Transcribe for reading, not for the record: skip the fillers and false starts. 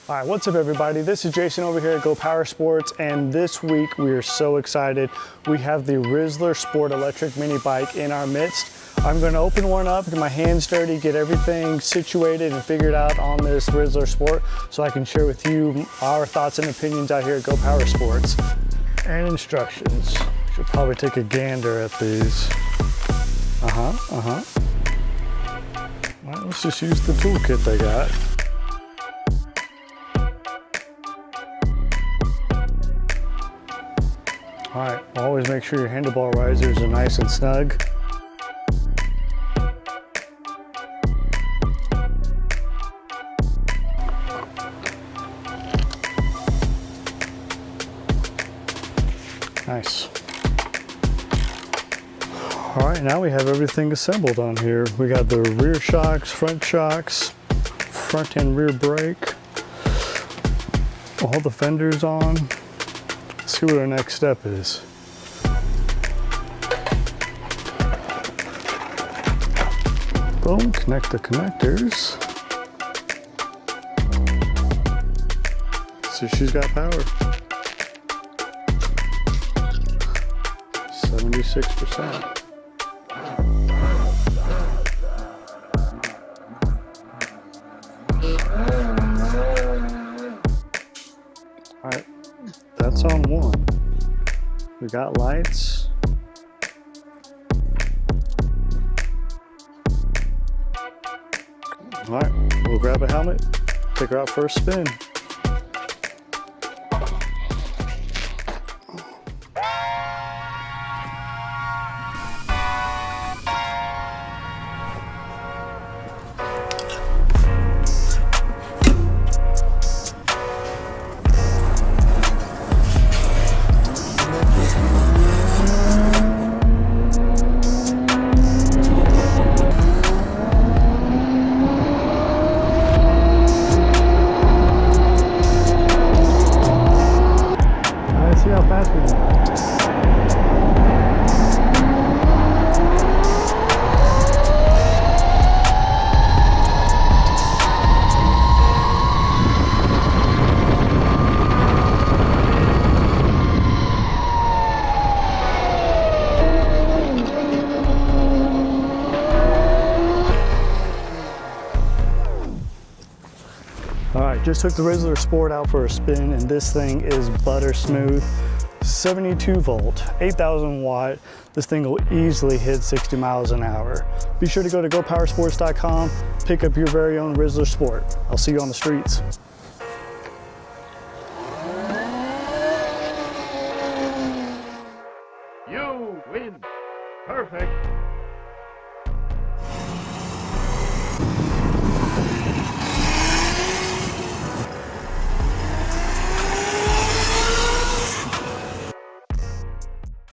All right, what's up everybody? This is Jason over here at GoPowerSports, and this week we are so excited. We have the Rizzler Sport electric mini bike in our midst. I'm gonna open one up, get my hands dirty, get everything situated and figured out on this Rizzler Sport so I can share with you our thoughts and opinions out here at GoPowerSports. And instructions. Should probably take a gander at these. All right, let's just use the toolkit they got. All right, always make sure your handlebar risers are nice and snug. Nice. All right, now we have everything assembled on here. We got the rear shocks, front and rear brake, all the fenders on. Let's see what our next step is. Boom, connect the connectors. So she's got power. 76%. All right, that's on one. We got lights. All right, we'll grab a helmet, take her out for a spin. See how fast we go. All right, just took the Rizzler Sport out for a spin, and this thing is butter smooth. 72 volt, 8,000 watt. This thing will easily hit 60 miles an hour. Be sure to go to GoPowerSports.com, pick up your very own Rizzler Sport. I'll see you on the streets. You win. Perfect.